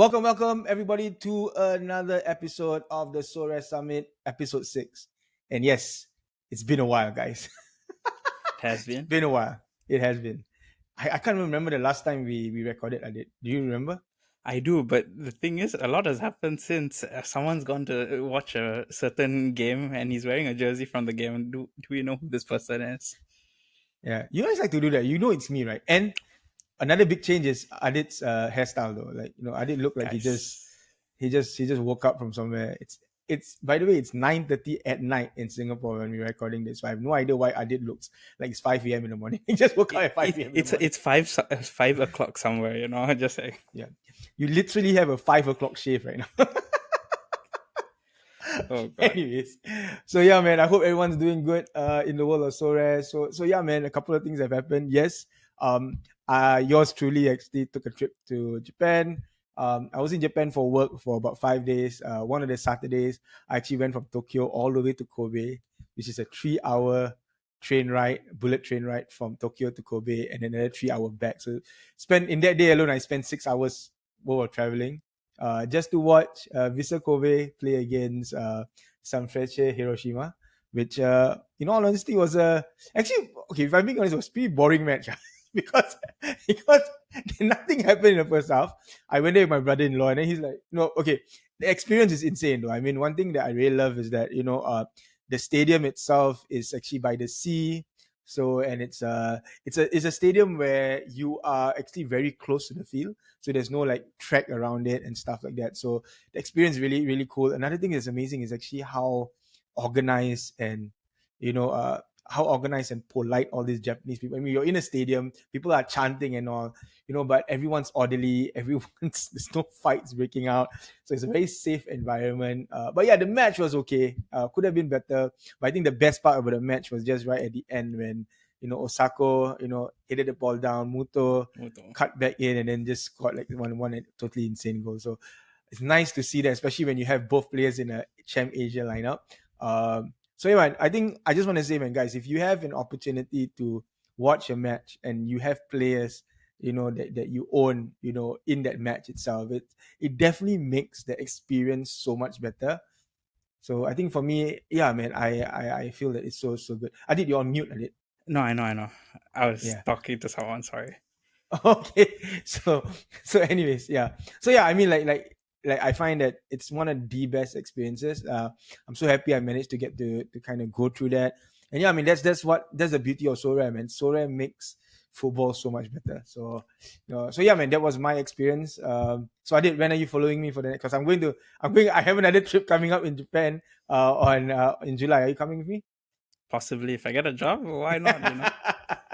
Welcome, everybody, to another episode of the Sorare Summit, episode 6. And yes, it's been a while, guys. It has It's been. been a while. It has been. I can't remember the last time we recorded. I did. Do you remember? I do, but the thing is, a lot has happened since someone's gone to watch a certain game and he's wearing a jersey from the game. Do we know who this person is? Yeah. You guys like to do that. You know it's me, right? And another big change is Adit's hairstyle, though. Like, Adit looked like he just Guys, he just he just woke up from somewhere. It's by the way, it's 9:30 at night in Singapore when we're recording this. So I have no idea why Adit looks like it's 5 a.m. in the morning. He just woke up at 5 a.m. in the morning. it's 5 o'clock somewhere, just like, Yeah. You literally have a 5 o'clock shave right now. oh god. Anyways. So yeah, man. I hope everyone's doing good in the world of Sorare. So yeah, man, a couple of things have happened. Yes. Yours truly actually took a trip to Japan. I was in Japan for work for about 5 days. One of the Saturdays, I actually went from Tokyo all the way to Kobe, which is a 3 hour bullet train ride from Tokyo to Kobe, and then another 3 hour back. So spent in that day alone, I spent 6 hours worth of traveling, just to watch Vissel Kobe play against Sanfrecce Hiroshima, which, in all honesty, was actually, okay, if I'm being honest, it was a pretty boring match. because because nothing happened in the first half. I went there with my brother-in-law, and then he's like, "No, okay, the experience is insane, though. I mean, one thing that I really love is that the stadium itself is actually by the sea." So, and it's a stadium where you are actually very close to the field, so there's no like track around it and stuff like that. So the experience really really cool. Another thing that's amazing is actually organized and you know uh how organized and polite all these Japanese people. I mean, you're in a stadium, people are chanting and all, but everyone's orderly, there's no fights breaking out, so it's a very safe environment. But yeah, the match was okay. Could have been better, but I think the best part about the match was just right at the end when Osako, headed the ball down, Muto Muto. cut back in and then just scored like one totally insane goal. So it's nice to see that, especially when you have both players in a Champ Asia lineup. So yeah, man, I think I just want to say, man, guys, if you have an opportunity to watch a match and you have players, that you own, in that match itself, it definitely makes the experience so much better. So I think for me, yeah, man, I feel that it's so good. You're on mute, Adit. No, I know. I was Yeah. talking to someone, sorry. Okay. So anyways, yeah. So yeah, I mean, like I find that it's one of the best experiences. I'm so happy I managed to get to kind of go through that. And yeah, I mean, that's the beauty of Sorare, man. Sorare makes football so much better. So yeah, man, that was my experience. So when are you following me for the? Because I have another trip coming up in Japan on in July. Are you coming with me? Possibly if I get a job, why not?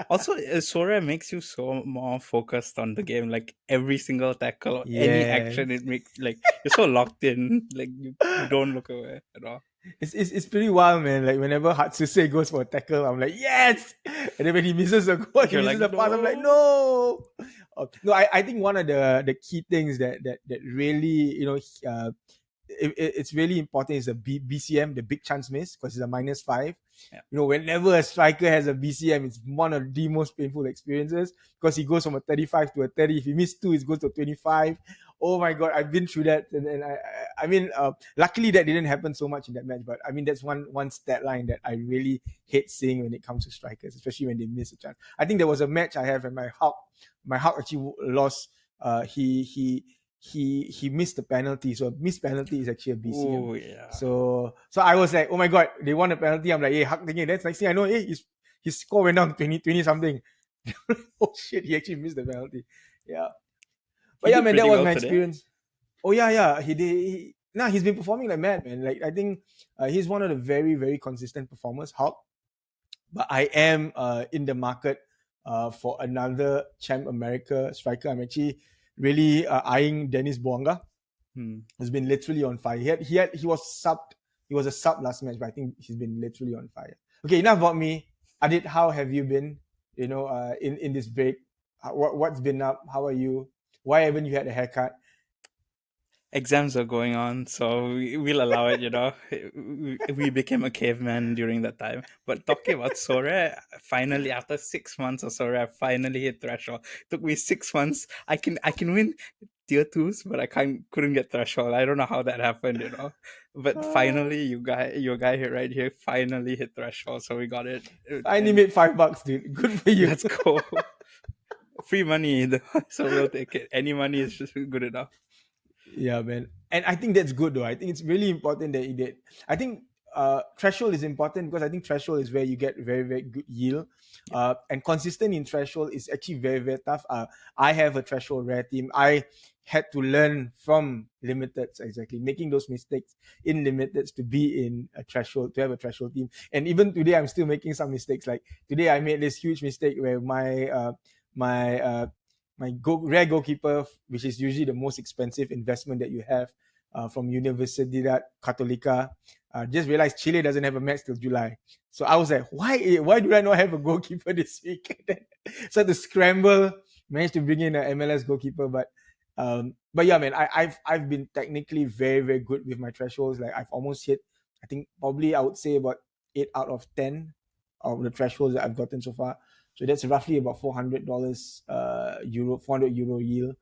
Also, Sora makes you so more focused on the game. Like every single tackle, any action, Yes. it makes like you're so locked in. Like you don't look away at all. It's pretty wild, man. Like whenever Hatsuse goes for a tackle, I'm like, yes! And then when he misses a goal, he You're misses like, a pass, I'm like, no. no! No, I think one of the key things that really, it's really important is the BCM, the big chance miss, because it's a -5. Yeah. Whenever a striker has a BCM, it's one of the most painful experiences because he goes from a 35 to a 30. If he misses two, it goes to 25. Oh my god, I've been through that, and I mean, luckily that didn't happen so much in that match. But I mean, that's one stat line that I really hate seeing when it comes to strikers, especially when they miss a chance. I think there was a match I have, and my Hulk actually lost. He missed the penalty. So missed penalty is actually a BCM. Oh yeah. So I was like, oh my god, they won the penalty. I'm like, hey, Huck thinking that's next thing I know, hey, his score went down 20 something. Oh shit, he actually missed the penalty. Yeah. He But yeah, did man, that pretty was well my today. experience. Oh yeah. He did. He's been performing like mad, man. Like I think he's one of the very very consistent performers. Hulk. But I am in the market for another Champ America striker. I'm actually really eyeing Dennis Bouanga. Has been literally on fire. He was subbed. He was a sub last match, but I think he's been literally on fire. Okay, enough about me. Adit, how have you been? In this break, what's been up? How are you? Why haven't you had a haircut? Exams are going on, so we'll allow it. We became a caveman during that time. But talking about Sora, finally after 6 months of Sora, I finally hit threshold. Took me 6 months. I can win tier twos, but I couldn't get threshold. I don't know how that happened, you know. But Ah, finally, your guy here right here finally hit threshold, so we got it. finally And made $5, dude. Good for you. let's go. Free money, so we'll take it. Any money is just good enough. Yeah, man. And I think that's good though. I think it's really important that you did. I think threshold is important because I think threshold is where you get very, very good yield. Yeah, And consistent in threshold is actually very, very tough. I have a threshold rare team. I had to learn from limiteds, exactly making those mistakes in limiteds to be in a threshold, to have a threshold team. And even today I'm still making some mistakes. Like today I made this huge mistake where my rare goalkeeper, which is usually the most expensive investment that you have, from Universidad Católica, just realized Chile doesn't have a match till July. So I was like, why do I not have a goalkeeper this week? So I had to scramble, managed to bring in an MLS goalkeeper, but yeah, man, I've been technically very, very good with my thresholds. Like I've almost hit, I think probably I would say about 8 out of 10 of the thresholds that I've gotten so far. So that's roughly about $400 euro, 400 euro yield,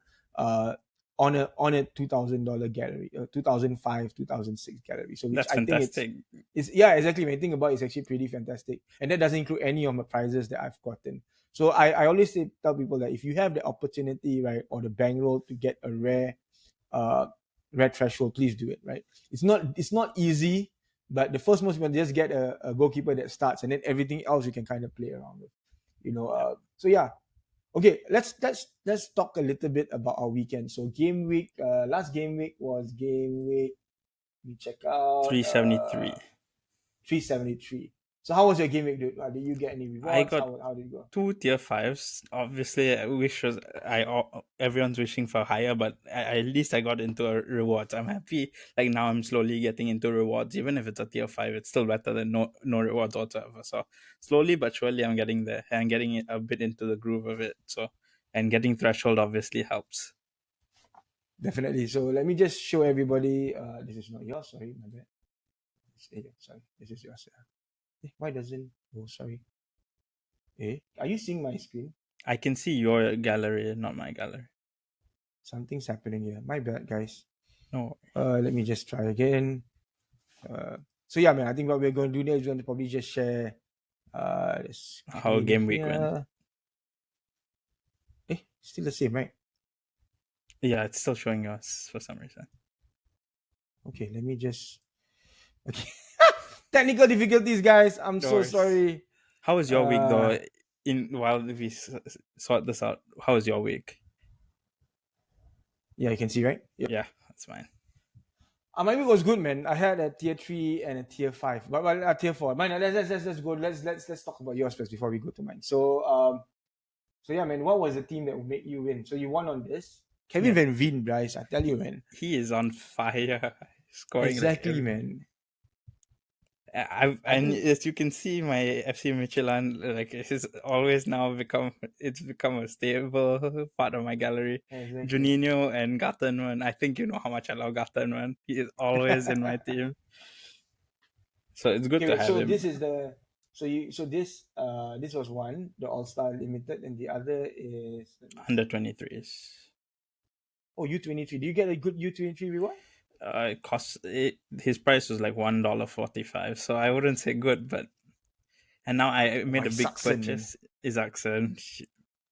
on a $2,000 gallery, 2005, 2006 gallery. So which that's I think fantastic. it's yeah, exactly. When I think about it, it's actually pretty fantastic, and that doesn't include any of my prizes that I've gotten. So I always tell people that if you have the opportunity, right, or the bankroll to get a uh rare threshold, please do it. Right, it's not easy, but the first most important, just get a goalkeeper that starts, and then everything else you can kind of play around with. Yeah, So yeah, okay, let's talk a little bit about our weekend. So game week, last game week was game week. We check out 373. 373. So how was your game week, dude? Did you get any I rewards? got How did it go? two tier fives. Obviously, I wish was everyone's wishing for higher, but at least I got into a rewards. I'm happy. Like now, I'm slowly getting into rewards. Even if it's a tier five, it's still better than no rewards whatsoever. So slowly but surely, I'm getting there. I'm getting a bit into the groove of it. So and getting threshold obviously helps. Definitely. So let me just show everybody. This is not yours. Sorry, my bad. Sorry, this is yours. Why doesn't? Oh, sorry. Are you seeing my screen? I can see your gallery, not my gallery. Something's happening here. My bad, guys. No, Let me just try again. Uh, so yeah, man. I think what we're going to do next is going to probably just share the how screen game week went. here. Still the same, right? Yeah, it's still showing us for some reason. Okay, let me just. Okay. Technical difficulties, guys. I'm so Yours. sorry. How was your week Uh, though? In while we sort this out, how was your week? yeah, you can see, right? Yep. Yeah, that's fine. My week was good, man. I had a tier three and a tier five, but a tier four. Mine. Let's go. Let's talk about yours first before we go to mine. So yeah, man. What was the team that would make you win? So you won on this. Kevin Yeah, Van Veen, Bryce. I tell you, man. he is on fire, scoring like Exactly, every. man. I And think as you can see, my FC Michelin like it's always now become a stable part of my gallery. exactly. Juninho and Gattenman. I think you know how much I love Gattenman. He is always in my team, so it's good Okay, to wait. have So him. this is the this was one, the All Star Limited, and the other is, let me Under see. 23s. Oh, U23. Do you get a good U23 reward? It costs his price was like $1.45, so I wouldn't say good, but and now I Oh, made a big Isaacson, man. purchase. Isaacson,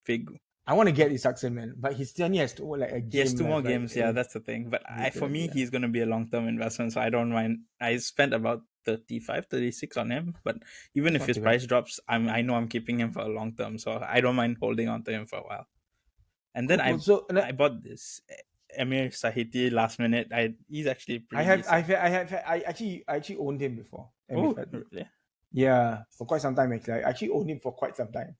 big. I want to get Isaacson, man, but he still only has to like a He has game two more left, right? games. And Yeah, then that's the thing. But for me, yeah. he's going to be a long term investment, so I don't mind. I spent about 35, 36 on him, but even That's if not his too bad. price drops, I know I'm keeping him for a long term, so I don't mind holding on to him for a while. And then Cool, cool. So I bought this Emir Sahiti last minute. He's actually I pretty have, decent. I actually owned him before. Emir Oh, Fati. really? Yeah, for quite some time actually. I actually owned him for quite some time.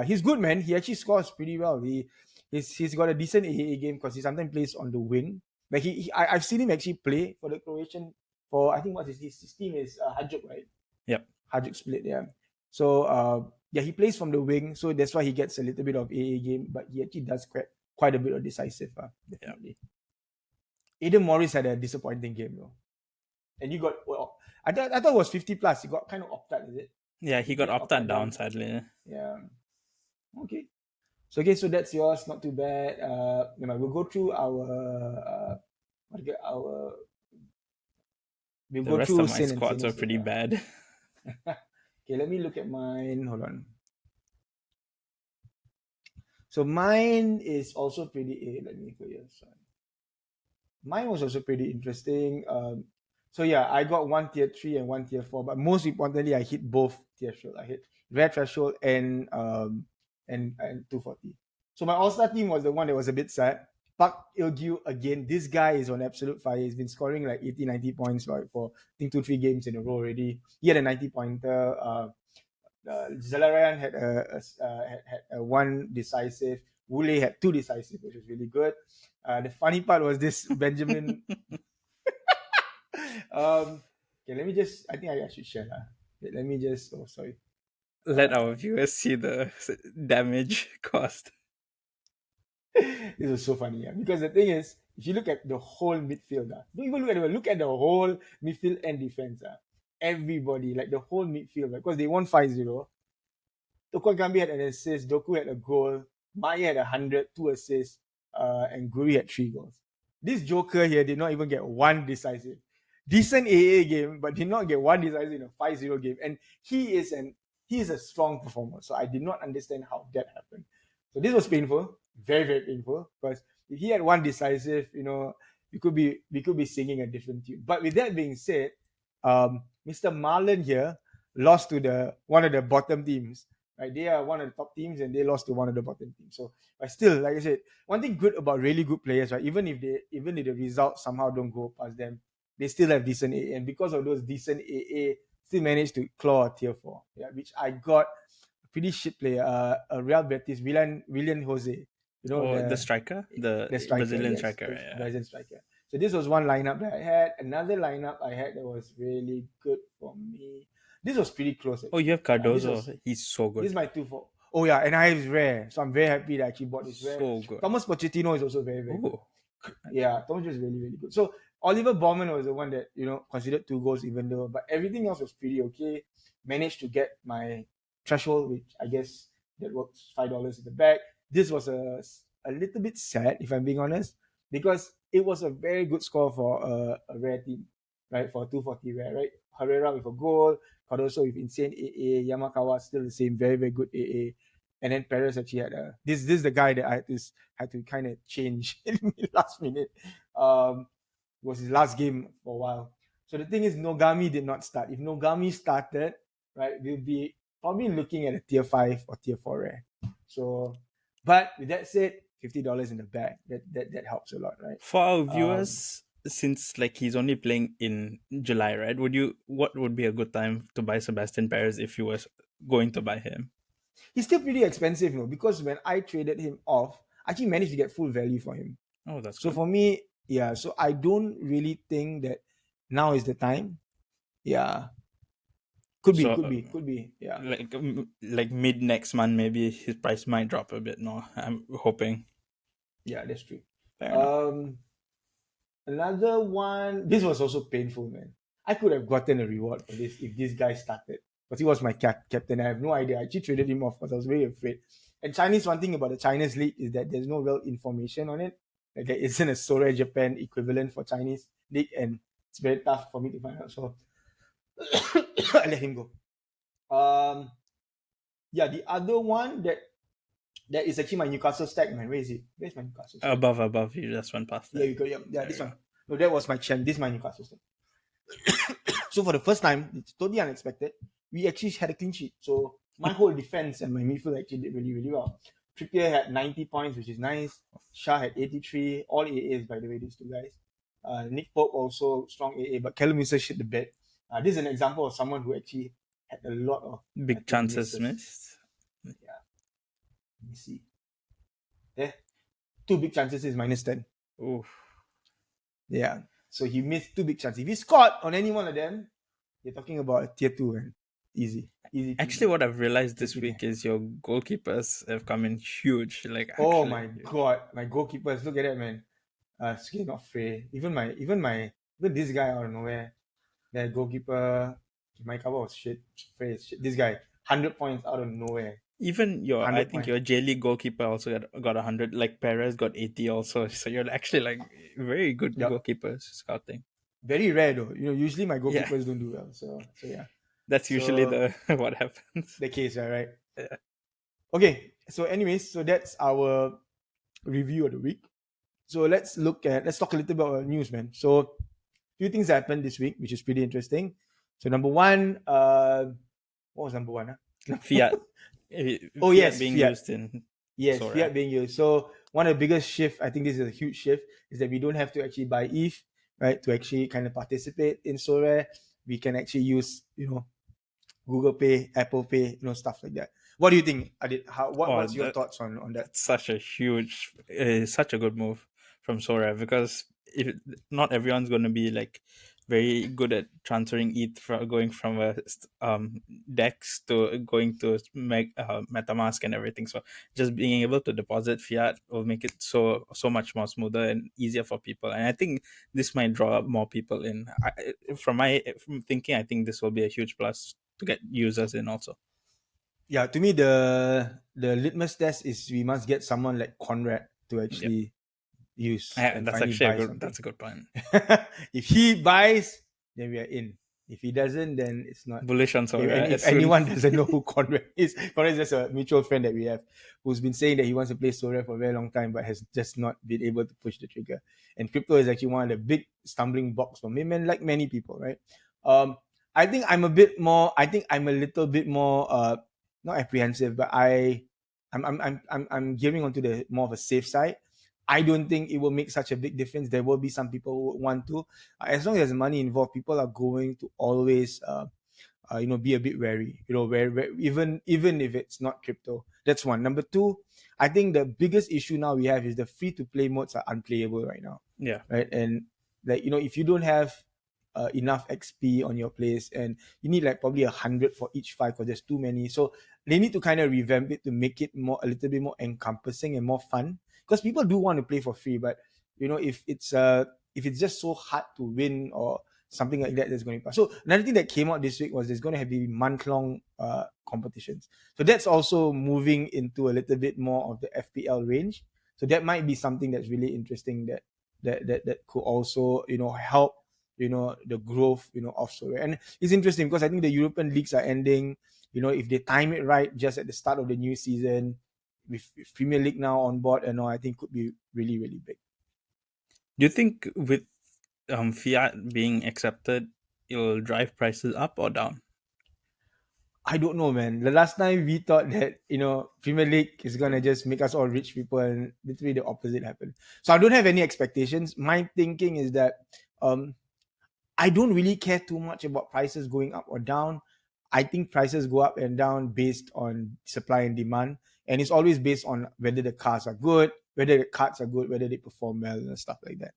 He's good, man. He actually scores pretty well. He's got a decent AAA game because he sometimes plays on the wing. Like I've seen him actually play for the Croatian, for I think what his team is, Hajduk, right? Yep. Hajduk Split, yeah. So yeah, he plays from the wing, so that's why he gets a little bit of AA game, but he actually does quite a bit of decisive, Yeah. definitely. Aiden Morris had a disappointing game though, and you got, well, I thought it was 50 plus. He got kind of opted, is it? Yeah, Did he he got get opted opted down down? sadly. Yeah. Okay. So okay, so that's yours. Not too bad. We'll go through our we'll The go rest of through my Sin and squads are Sinners pretty later. bad. Okay, let me look at mine. Hold on. So mine is also pretty. Let me go here. Sorry. Mine was also pretty interesting. So yeah, I got one tier three and one tier four, but most importantly, I hit both threshold. I hit red threshold and 240. So my all-star team was the one that was a bit sad. Park Ilgyu again. This guy is on absolute fire. He's been scoring like 80, 90 points like for I think 2, 3 games in a row already. He had a 90 pointer. Zalarayan had a one decisive. Wule had two decisive, which was really good. The funny part was this Benjamin. Okay, let me just. I think I should share that. Let me just. Oh, sorry. Let our viewers see the damage caused. This was so funny, yeah. Because the thing is, if you look at the whole midfield, don't even look at the whole midfield and defense. Everybody, like the whole midfield, because they won 5-0. Toko Gambi had an assist, Doku had a goal, Maya had 100, two assists, and Guri had 3 goals. This Joker here did not even get one decisive. Decent AA game, but did not get one decisive in a 5-0 game. And he is a strong performer. So I did not understand how that happened. So this was painful, very, very painful. Because if he had one decisive, we could be singing a different tune. But with that being said, Mr. Marlon here lost to the one of the bottom teams. Right, they are one of the top teams and they lost to one of the bottom teams. So, but still, like I said, one thing good about really good players, right? Even if the results somehow don't go past them, they still have decent AA, and because of those decent AA, still managed to claw a tier four. Yeah, which I got a pretty shit player, a Real Betis, William Jose. You know Oh, the the striker, the the striker, Brazilian yes, striker. the Yeah. Brazilian striker. So this was one lineup that I had. Another lineup I had that was really good for me. This was pretty close Oh, you actually. have Yeah, this Cardozo. was He's so this is good. my 2-4. Oh yeah, and I have rare, so I'm very happy that I actually bought this rare. So good. Thomas Pochettino is also very, very good. Oh, Yeah, Thomas is really, really good. So Oliver Baumann was the one that considered 2 goals, even though, but everything else was pretty okay. Managed to get my threshold, which I guess that works $5 in the bag. This was a little bit sad, if I'm being honest, because it was a very good score for a rare team, right? For 240 rare, right? Herrera with a goal, Cardoso with insane AA, Yamakawa still the same, very, very good AA. And then Perez actually had this is the guy that I had to kind of change in the last minute. It was his last game for a while. So the thing is, Nogami did not start. If Nogami started, right, we'll be probably looking at a tier 5 or tier 4 rare. So, but with that said, $50 in the bag. That helps a lot, right? for our Um, viewers, since like he's only playing in July, right? What would be a good time to buy Sebastian Perez if you was going to buy him? he's still pretty expensive, because when I traded him off, I actually managed to get full value for him. Oh, that's So good. for me, yeah, so I don't really think that now is the time. Yeah, could be, So, could be, could be. Yeah, like mid next month, maybe his price might drop a bit more. I'm hoping. yeah, that's true. Fair enough. Um, Another one. This was also painful, man. I could have gotten a reward for this if this guy started, but he was my captain. I have no idea. I actually traded him off because I was very afraid. And Chinese, one thing about the Chinese league is that there's no real information on it. Like there isn't a Sorare Japan equivalent for Chinese league, and it's very tough for me to find out. So I let him go. Yeah, the other one that is actually my Newcastle stack, man. Where is it? Where's my Newcastle stack? Above, you just went past Yeah, that. you go. Yeah, yeah, There this we one. go. No, that was my champ. This is my Newcastle stack. So for the first time, it's totally unexpected. We actually had a clean sheet. So my whole defense and my midfield actually did really, really well. Trippier had 90 points, which is nice. Shah had 83. All AAs, by the way, these two guys. Nick Pope also strong AA, but Callum Wilson shit the bed. This is an example of someone who actually had a lot of, I Big think, chances misses. missed. Yeah, let me see. There, two big chances is -10. Ooh. Yeah. So he missed two big chances. If he scored on any one of them, you're talking about a tier 2 and easy. Easy Actually, peasy. what I've realized Tier this 3 week there. is your goalkeepers have come in huge. Like Oh actually my huge. god, my goalkeepers, look at that, man. Skin not Frey. Even this guy out of nowhere. That goalkeeper, my cover was shit. Frey is shit. This guy, 100 points out of nowhere. Even I 100 think points. your J League goalkeeper also got 100. Like Perez got 80 also. So you're actually like very good Yep. goalkeepers scouting. Very rare though. Usually my Yeah, goalkeepers don't do well. So yeah. that's usually So the what happens. the case, right? Yeah. Okay. So anyways, so that's our review of the week. So let's talk a little bit about news, man. So few things happened this week, which is pretty interesting. So number one, what was number one? Huh? Fiat, Oh Fiat yes, being Fiat. used in Yes, Sorare. fiat being used. So one of the biggest shift, I think this is a huge shift, is that we don't have to actually buy ETH, right, to actually kind of participate in Sorare. We can actually use, Google Pay, Apple Pay, stuff like that. What do you think, Adit? Oh, What's your thoughts on that? that's such a huge, such a good move from Sora, because if not everyone's going to be like very good at transferring ETH from going from a Dex to going to MetaMask and everything. So just being able to deposit fiat will make it so much more smoother and easier for people. And I think this might draw more people in. From thinking, I think this will be a huge plus to get users in also. Yeah, to me the litmus test is we must get someone like Conrad to Yep. actually use Yeah, and that's finally actually a buy good. something. That's a good point. If he buys, then we are in. If he doesn't, then it's not. Bullish on And Sora if as soon. anyone doesn't know who Conrad is, Conrad is just a mutual friend that we have who's been saying that he wants to play Sorare for a very long time, but has just not been able to push the trigger. And crypto is actually one of the big stumbling blocks for him, and like many people, right? Um, I think I'm a bit more. I think I'm a little bit more, not apprehensive, but I'm gearing onto the more of a safe side. I don't think it will make such a big difference. There will be some people who want to, as long as there's money involved, people are going to always be a bit wary, where even if it's not crypto. That's one. Number two, I think the biggest issue now we have is the free to play modes are unplayable right now, Yeah. right? And like if you don't have enough XP on your place, and you need like probably 100 for each fight because there's too many. So they need to kind of revamp it to make it a little bit more encompassing and more fun, because people do want to play for free, but if it's just so hard to win or something like that, that's going to pass. So another thing that came out this week was there's going to have the month-long competitions. So that's also moving into a little bit more of the FPL range. So that might be something that's really interesting that could also help the growth of Sorare. And it's interesting because I think the European leagues are ending. If they time it right, just at the start of the new season, with Premier League now on board and all, I think could be really really big. Do you think with fiat being accepted, it'll drive prices up or down? I don't know, man. The last time we thought that Premier League is gonna just make us all rich people, and literally the opposite happened. So I don't have any expectations. My thinking is that um, I don't really care too much about prices going up or down. I think prices go up and down based on supply and demand, and it's always based on whether the cars are good, whether the cards are good, whether they perform well and stuff like that.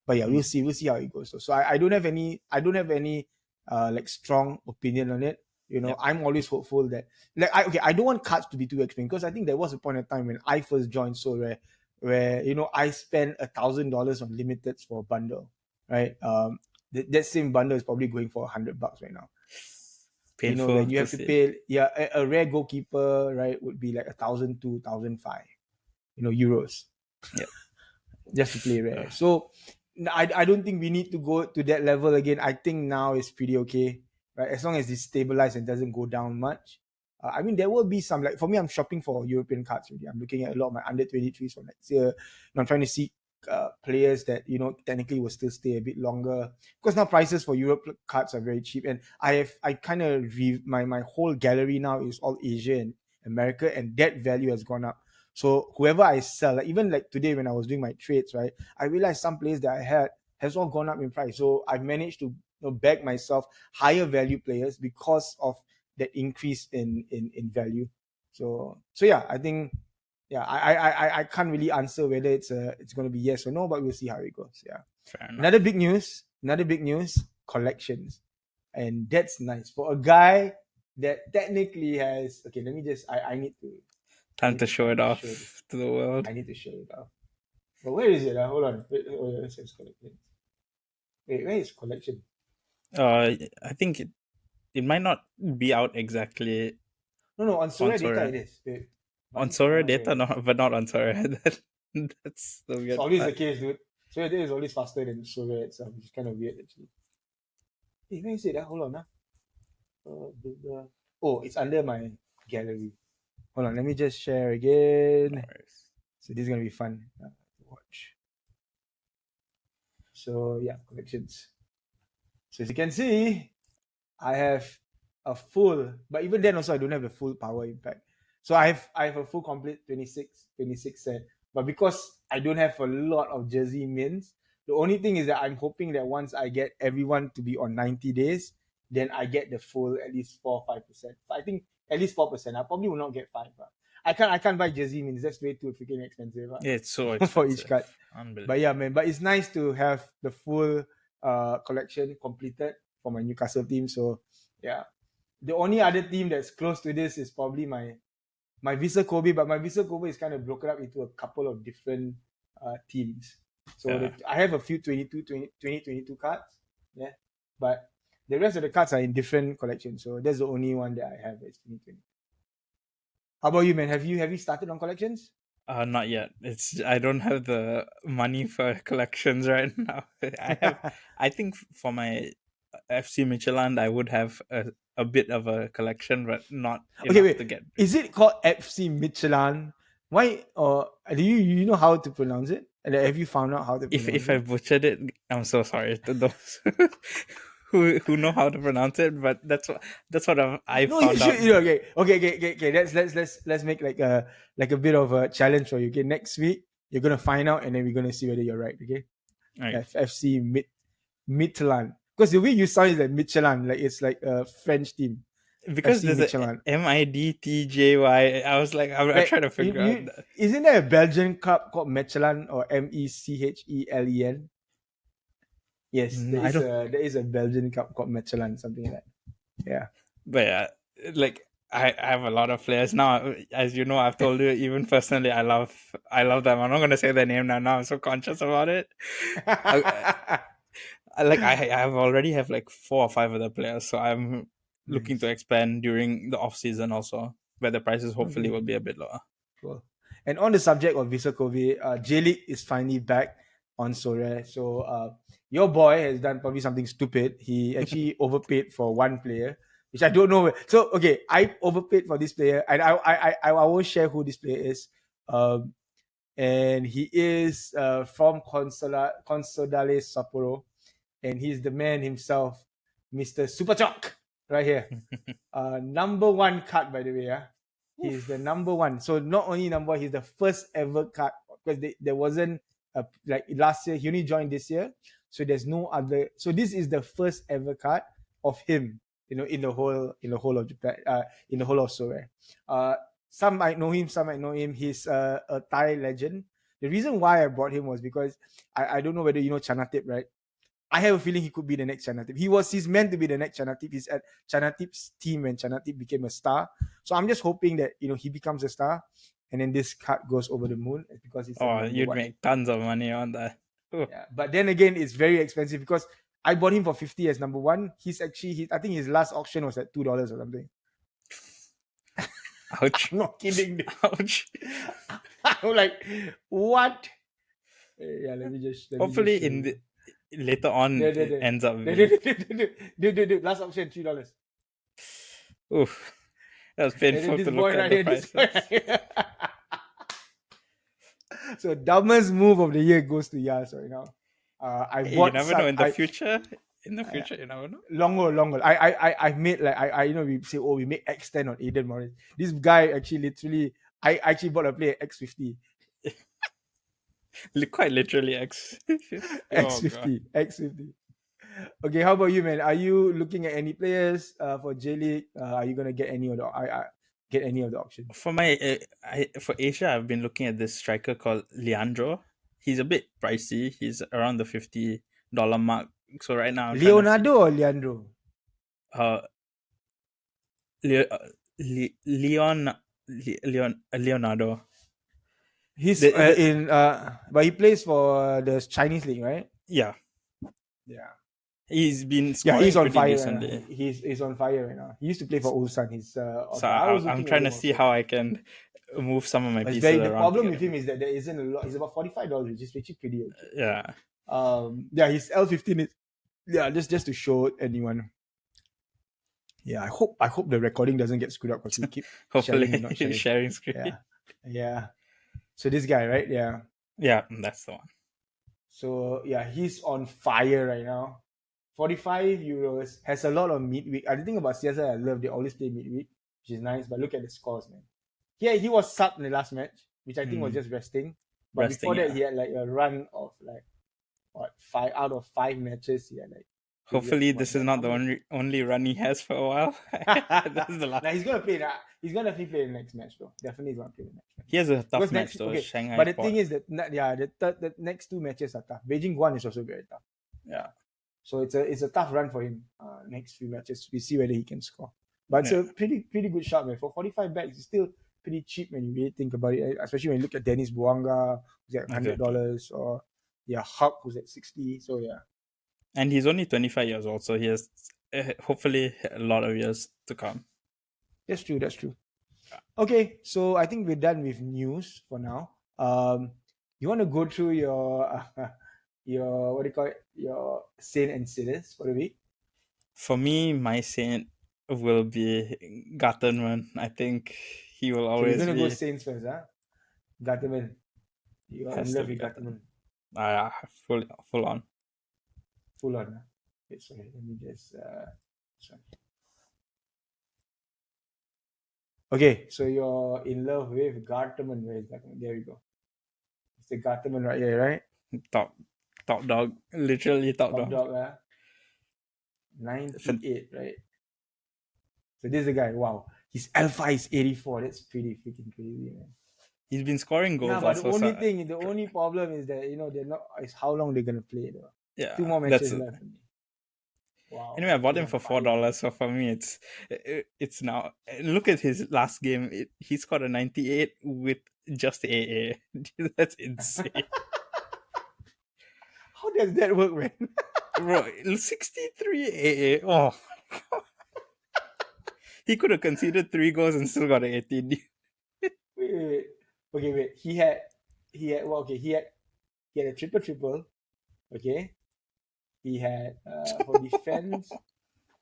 But yeah, we'll Mm. see. We'll see how it goes. So I don't have any like strong opinion on it. Yep. I'm always hopeful that I don't want cards to be too expensive, because I think there was a point in time when I first joined Sorare where I spent $1,000 on limiteds for a bundle, right? That same bundle is probably going for $100 right now. Painful When you to have to see. pay, yeah, a rare goalkeeper, right, would be like 1,000 to 1,005, euros, Yep. just to play rare. Uh, So I don't think we need to go to that level again. I think now is pretty okay, right? As long as it's stabilized and doesn't go down much. I mean, there will be some, like, for me, I'm shopping for European cards already. I'm looking at a lot of my under 23s from next year. I'm trying to see players that technically will still stay a bit longer, because now prices for Europe cards are very cheap, and I kind of my whole gallery now is all Asia and America, and that value has gone up. So whoever I sell, like even like today when I was doing my trades, right, I realized some players that I had has all gone up in price. So I've managed to bag myself higher value players because of that increase in value. So yeah, I think, yeah, I can't really answer whether it's going to be yes or no, but we'll see how it goes. Yeah. Fair Another enough. big news. Another big news. Collections, and that's nice for a guy that technically has. Okay, let me just. I need to. I Time need to to show it probably show this. off to the world. I need to show it off. But where is it? Hold on. Wait, oh, yeah, it says collection. Wait, where is collection? I think it might not be out exactly No, on on Sorare data Sorare. it is. Wait, On money per Sorare number. data, no, but not on Sorare. That's the It's weird always the part. case, dude. Sorare data is always faster than Sorare itself, which is kind of weird actually. Hey, where is it? Hold on. Oh, it's under my gallery. Hold on, let me just share No again. worries. So this is gonna be fun to watch. So yeah, collections. So as you can see, I have a full, but even then also I don't have the full power impact. So I have a full complete 26 set. But because I don't have a lot of jersey mints, the only thing is that I'm hoping that once I get everyone to be on 90 days, then I get the full at least 4 or 5%. I think at least 4%. I probably will not get 5. But I can't buy jersey mints. That's way too freaking expensive Yeah, it's so for each expensive. card. But yeah, Unbelievable. man. But it's nice to have the full collection completed for my Newcastle team. So yeah, the only other team that's close to this is probably my Vissel Kobe, but my Vissel Kobe is kind of broken up into a couple of different teams. So Yeah. I have a few 2022 cards, yeah, but the rest of the cards are in different collections. So that's the only one that I have is 2020. How about you, man? Have you started on collections? Not yet. It's I don't have the money for collections right now. I have. I think for my FC Michelin, I would have a bit of a collection, but not Okay, enough to wait. get. Is it called FC Michelin? Why? Or do you know how to pronounce it? And have you found out how to pronounce If I it? butchered it, I'm so sorry to those who know how to pronounce it. But that's what I No, you found should. out. Okay. Let's make like a bit of a challenge for you. Okay, next week you're gonna find out, and then we're gonna see whether you're right. Okay, Right. FC Michelin. Because the way you sound is like Michelin, like it's like a French team. Because FC there's a Michelin. MIDTJY. I was like, I'm Like trying to you, figure out you that. isn't there a Belgian cup called Michelin or Mechelen? Yes, there I is don't. a there is a Belgian cup called Michelin, something like that. Yeah. But yeah, like I have a lot of players now. As you know, I've told you even personally, I love them. I'm not gonna say their name now. Now I'm so conscious about it. Like I have already have like 4 or 5 other players, so I'm looking to Nice. expand during the off season also, where the prices hopefully Okay. will be a bit lower. Cool. And on the subject of Vissel Kobe, J League is finally back on Sorare. So your boy has done probably something stupid. He actually overpaid for one player, which I don't know. So okay, I overpaid for this player, and I won't share who this player is. Um, and he is from Consodale Sapporo, and he's the man himself, Mr. Superchalk, right here. Number one card, by the way. He's the Oof. number one. So not only number one, he's the first ever card because there wasn't like last year. He only joined this year, so there's no other. So this is the first ever card of him. In the whole of Japan, in the whole of Sorare. Some might know him, some might know him. He's a Thai legend. The reason why I brought him was because I don't know whether you know Chanatip, right? I have a feeling he could be the next Chanatip. He's meant to be the next Chanatip. He's at Chanatip's team when Chanatip became a star. So I'm just hoping that he becomes a star, and then this card goes over the moon because it's a Oh, number you'd one. make tons of money on that. Oh, Yeah, but then again, it's very expensive because I bought him for 50 as number one. I think his last auction was at $2 or something. ouch. I'm not kidding. Dude. Ouch. I'm like, what? Yeah, let me just Hopefully show in you. the later on There, there, it there. ends up There, being. there, there, there, there, there, there. Last auction $3. Oof. That was And then painful this to look boy at right the here, this boy right prices. here. So dumbest move of the year goes to Yas right now. I Hey, you bought never know. some. In the future, I you never know. long. I've made like we say we make X10 on Aiden Morris. This guy actually literally I actually bought a play at X50. Quite literally X. Oh god. X50. Okay, how about you, man? Are you looking at any players for J League? Are you gonna get any of the get any of the auctions? For my for Asia, I've been looking at this striker called Leandro. He's a bit pricey. He's around the $50 mark. So right now I'm trying to see. Leonardo or Leandro? Uh, Leon, Leonardo. He's The but he plays for the Chinese league, right? yeah. Yeah. He's been Yeah, scoring he's on pretty fire right now. decently. He's on fire right now. He used to play for Ulsan. He's on So fire. I was I'm looking at trying him to see also. how I can move some of my But it's pieces very the around to problem get with him him. is that there isn't a lot. He's about $45, which is actually pretty okay. Yeah, Yeah, his L15 is yeah, just to show anyone. Yeah, I hope the recording doesn't get screwed up because we keep sharing and hopefully not sharing. sharing screen. Yeah. Yeah. So this guy, right? Yeah. Yeah, that's the one. So yeah, he's on fire right now. 45 euros, has a lot of midweek. The thing about CSI I love, they always play midweek, which is nice, but look at the scores, man. Yeah, he was sub in the last match, which I think was just resting. But before Resting, that, yeah. he had like a run of like what 5 out of 5 matches. He had like Hopefully, this is not the only run he has for a while. That's the last. Now he's gonna play that. He's gonna definitely play the next match, though. Definitely gonna play the next match. He has a tough Because match next, though, okay, Shanghai but the Port. thing is that yeah, the next 2 matches are tough. Beijing 1 is also very tough. Yeah. So it's a tough run for him. Next few matches, we see whether he can score. But it's a pretty good shot, man. For 45 bags, it's still pretty cheap when you really think about it. Especially when you look at Dennis Buanga, who's at $100, or yeah, Huck, who's at 60. So yeah. And he's only 25 years old, so he has hopefully a lot of years to come. That's true. That's true. Okay, so I think we're done with news for now. You want to go through your your what do you call it? Your saint and sinners for the week? For me, my saint will be Gattenman. I think he will So we're always gonna go be. saints first, huh? Gatterman. You are in Has to love be with Gatterman. full on. Full on. Huh? Okay, sorry, let me just sorry. Okay, so you're in love with Garterman. Where is Garterman? There we go. It's the Garterman right here, right? Top dog, literally top Top dog. dog, 98, right? So this is the guy. Wow, his alpha is 84. That's pretty freaking crazy, man. He's been scoring goals. Yeah, but the also, only problem is that they're not. Is how long they're gonna play though. Yeah, 2 more matches left. Wow. Anyway, I bought him for $4, so for me, it's now. Look at his last game. He scored a 98 with just AA. That's insane. How does that work, man? Bro, 63 AA. Oh my god. He could have conceded 3 goals and still got an 18. Wait. Okay, wait. He had well, okay, he had a triple. Okay. He had for defense.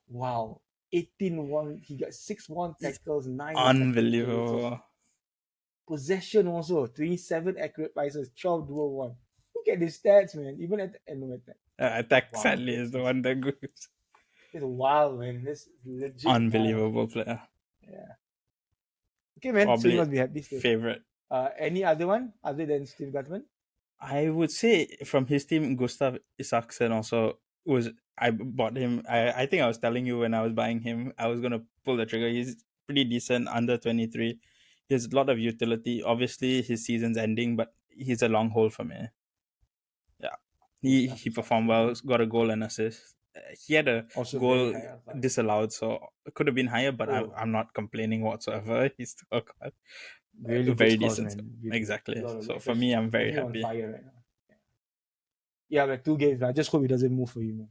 Wow. 18-1. He got 6-1 tackles, 9 unbelievable. Possession also 27 accurate passes, 12 dual 1. Look at his stats, man. Even at the end of attack. Attack sadly is the one that goes. It's wild, man. This legit unbelievable player. Yeah. Okay, man. Probably so you must be happy still. Favorite. Any other one other than Steve Gutman? I would say from his team, Gustav Isaksen also was. I bought him. I think I was telling you when I was buying him, I was gonna pull the trigger. He's pretty decent, under 23. He has a lot of utility. Obviously, his season's ending, but he's a long hold for me. Yeah, he performed well. Got a goal and assist. He had a Also goal high, disallowed, so it could have been higher. But I'm not complaining whatsoever. He's still got really very scores, decent. Man. Exactly. So for me, I'm very happy. On fire right now. Yeah, like 2 games. I just hope he doesn't move for you, man.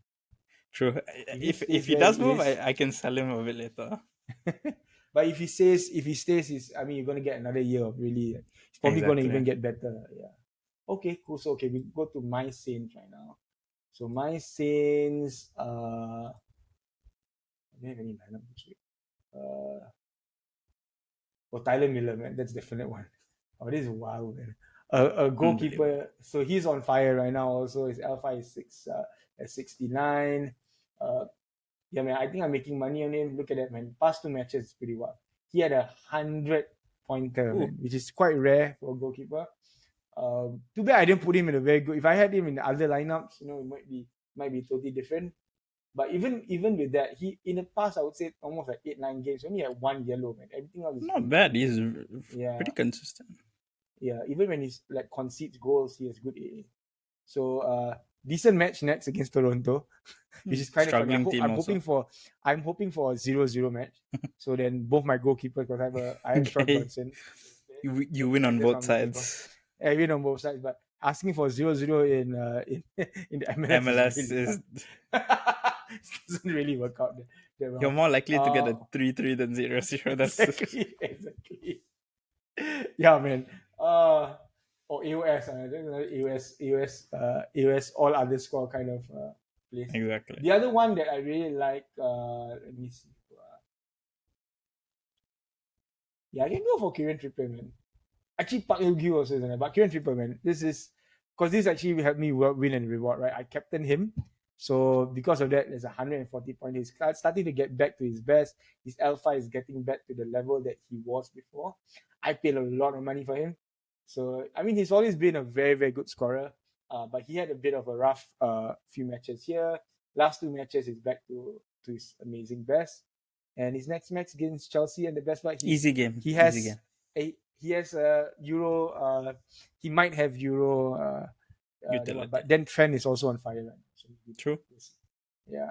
True. If he does move, I can sell him a bit later. But if he stays, you're gonna get another year of really. He's probably gonna even get better. Yeah. Okay, cool. So we go to my Saints right now. So my Saints, I don't have any lineup this week. Tyler Miller, man, that's definite one. Oh, this is wild, man. A goalkeeper, so he's on fire right now. Also, his alpha is 69. Yeah, man, I think I'm making money on him. Look at that, man. Past 2 matches, pretty wild. He had 100-pointer, man, which is quite rare for a goalkeeper. Too bad I didn't put him in a very good. If I had him in the other lineups, it might be totally different. But even with that, he in the past I would say almost like 8-9 games only had 1 yellow, man. Everything else is not bad. He's pretty consistent. Yeah, even when he's like concedes goals, he has good AA. So decent match next against Toronto, which is kind of funny. I'm hoping for a 0-0 match. So then both my goalkeepers, because I have Sean Johnson. You win on both sides. I win on both sides, but asking for 0-0 in the MLS, is doesn't really work out that You're well. more likely to get a 3-3 than 0-0. That's Exactly. Yeah, man. Or AOS, I don't know, AOS, all other score kind of place. exactly The other one that I really like, let me see. Yeah, I can go for Kieran Trippier, man. Actually, Park Yu also isn't it? But Kieran Trippier, man, this is because this actually helped me win and reward, right? I captained him. So because of that, there's 140 points. He's starting to get back to his best. His alpha is getting back to the level that he was before. I paid a lot of money for him. So I mean, he's always been a very, very good scorer. But he had a bit of a rough few matches here. Last two matches, he's back to his amazing best. And his next match against Chelsea, and the best part, easy game. he Easy has game. he has a Euro. He might have Euro. Utility. But then Trent is also on fire, right? So True. yeah,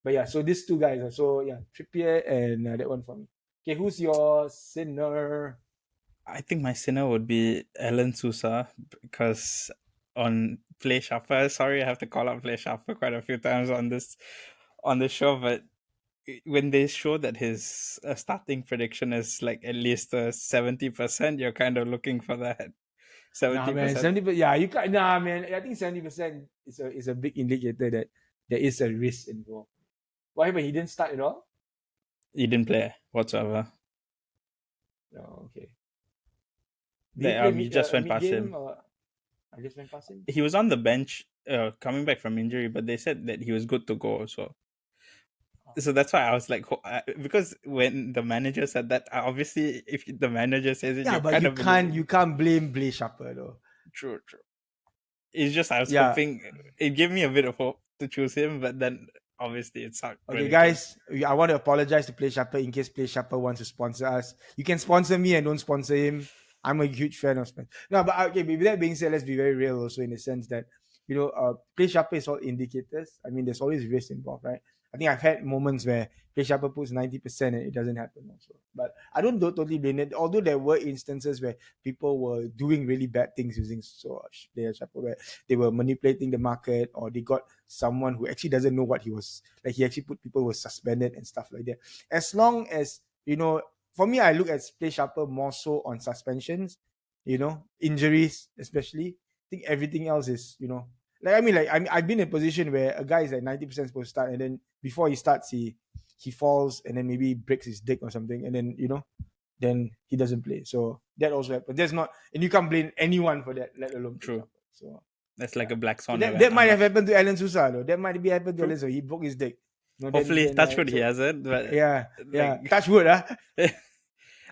but yeah. So these two guys. So yeah, Trippier and that one for me. Okay, who's your sinner? I think my sinner would be Ellen Sousa because on Play Sharper, sorry I have to call out Play Sharper quite a few times on this show, but when they show that his starting prediction is like at least 70%, you're kind of looking for that Nah, man, 70%. 70%. Yeah, you can't. Nah, man. I think 70% is a big indicator that there is a risk involved. Why? But he didn't start at all. He didn't play whatsoever. Oh, okay. Did he play You just went mid past game him. or I just went past him? He was on the bench coming back from injury, but they said that he was good to go. So that's why I was like, because when the manager said that, obviously, if the manager says it, Yeah, you're but kind of believing. you can't blame Blaise Sharper though. True, true. It's just I was Yeah. hoping it gave me a bit of hope to choose him, but then obviously it sucked. Okay, guys, I want to apologize to Play Sharper in case Play Sharper wants to sponsor us. You can sponsor me and don't sponsor him. I'm a huge fan of Spence. No, but okay, with that being said, let's be very real also in the sense that, Play Sharper is all indicators. I mean, there's always risk involved, right? I think I've had moments where Play Sharper puts 90% and it doesn't happen also. But I don't totally blame it. Although there were instances where people were doing really bad things using Play Sharper, where they were manipulating the market or they got someone who actually doesn't know what he was like. He actually put people who were suspended and stuff like that. As long as for me, I look at Play Sharper more so on suspensions, injuries especially. I think everything else is I've been in a position where a guy is like 90% supposed to start, and then before he starts, he falls and then maybe breaks his dick or something, and then he doesn't play. So that also happens. There's not, and you can't blame anyone for that, let alone True. So That's like a black so swan that, event. that might have happened to Alan Sousa, though. That might be happened to True. Alan Sousa. He broke his dick. Hopefully, touch wood, he So hasn't. But yeah, like, touch wood, huh?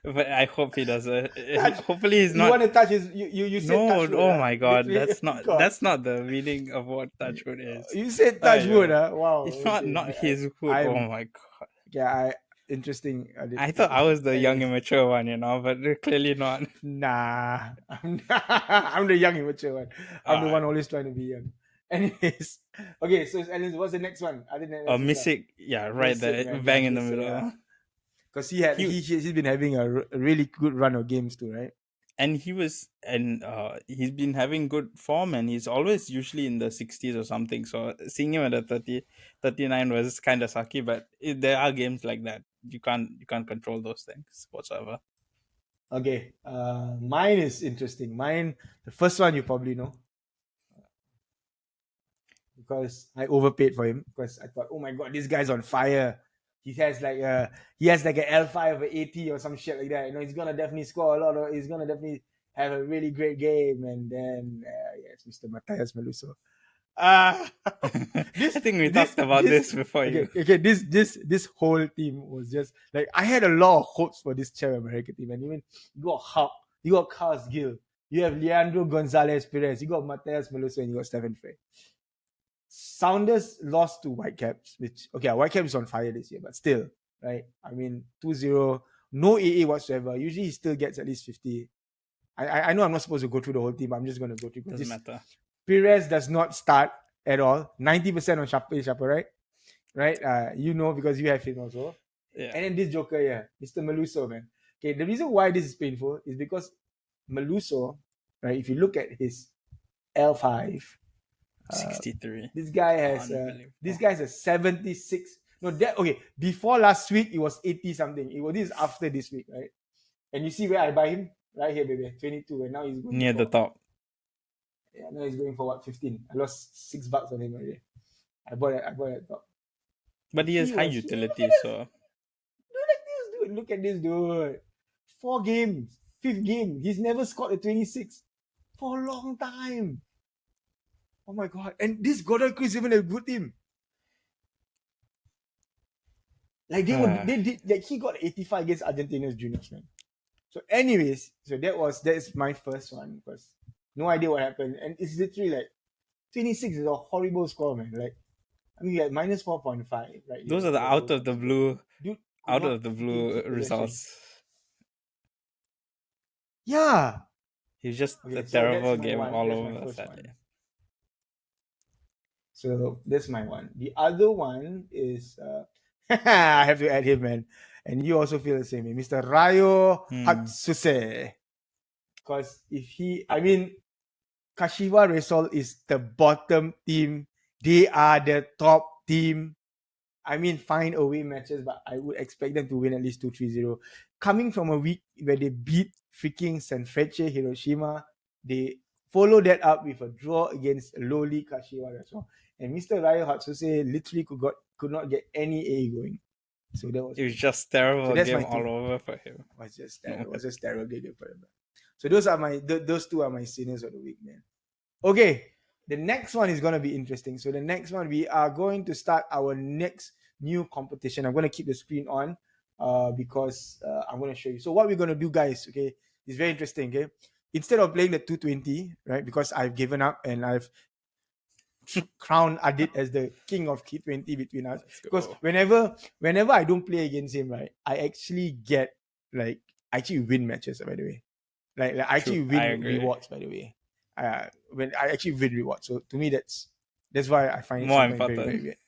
but I hope he doesn't. Touch. Hopefully, he's You not. want to touch his? You said No, touch wood, oh huh? my god, Literally, God. that's not the meaning of what touch wood is. You said touch wood, Aiyo. huh? Wow. It's Okay. not his wood. I Oh am. my god. Yeah. Interesting. I thought I was the young Anyways, immature one, but clearly not. nah. I'm the young immature one. I'm the one always trying to be young. Anyways, okay. So what's the next one? Other than Alan Sousa? Misick, yeah, right Messick, there, man. Yeah, bang in the Messick, yeah. middle. Because He he's been having a really good run of games too, right? and he's been having good form, and he's always usually in the 60s or something. So seeing him at a 39 was kind of sucky, but there are games like that. You can't control those things whatsoever. Okay, mine is interesting. Mine, the first one you probably know because I overpaid for him because I thought, oh my god, this guy's on fire. He has like an L5 of 80 or some shit like that. He's gonna definitely score a lot of. He's gonna definitely have a really great game. And then yes, Mr. Matthias Meluso. Uh I this think we this talked about this this before. okay. This whole team was just like I had a lot of hopes for this Czech American team, and even you got Hub, you got Carlos Gil, you have Leandro Gonzalez Perez, you got Matthias Meluso, and you got Stephen Frey. Sounders lost to Whitecaps, which Whitecaps is on fire this year, but still, right? I mean, 2-0, no AA whatsoever. Usually he still gets at least 50. I know I'm not supposed to go through the whole team, but I'm just going to go through. Doesn't matter. Perez does not start at all. 90% on Sharper, right? Right? Because you have him also. Yeah. And then this Joker, Mr. Meluso, man. Okay, the reason why this is painful is because Meluso, right? If you look at his L5, 63. This guy has Unbelievable. 76. No, that okay. Before last week, it was 80 something. It was this after this week, right? And you see where I buy him right here, baby, 22, and now he's going Near the for top. now he's going for what 15. I lost $6 on him already. I bought it top. But he has He high was utility, so look at this dude. 4 games, fifth game. He's never scored a 26 for a long time. Oh my god! And this Godoy Cruz even a good team. Like they did like he got 85 against Argentina's juniors, man. So, anyways, that's my first one because no idea what happened, and it's literally like 26 is a horrible score, man. Like I mean, you had minus 4.5 right those here are the for your goal differential. Dude could out not of the freaking blue keep possession. results. Yeah. He's just a Okay, so that's terrible my game one. all That's my over first Saturday. one. So that's my one. The other one is I have to add him, man. And you also feel the same, Mr. Rayo Hatsuse. Because Kashiwa Reysol is the bottom team. They are the top team. I mean, fine away matches, but I would expect them to win at least 2-3-0. Coming from a week where they beat freaking Sanfrecce Hiroshima, they follow that up with a draw against lowly Kashiwa Reysol. And Mr. Rayo Hatsuse literally could not get any A going. So that was it was just terrible so that's game my all two. over for him. It was just terrible game for him. So those two are my seniors of the week, man. Okay, the next one is going to be interesting. So the next one, we are going to start our next new competition. I'm going to keep the screen on because I'm going to show you. So what we're going to do, guys, okay, is very interesting, okay? Instead of playing the 220, right, because I've given up and I've crowned Adit as the king of T20 between us. Because whenever I don't play against him, right, I actually win matches, by the way. Like I actually win rewards, by the way. When I actually win rewards. So to me, that's why I find it More sometimes very, important. very weird.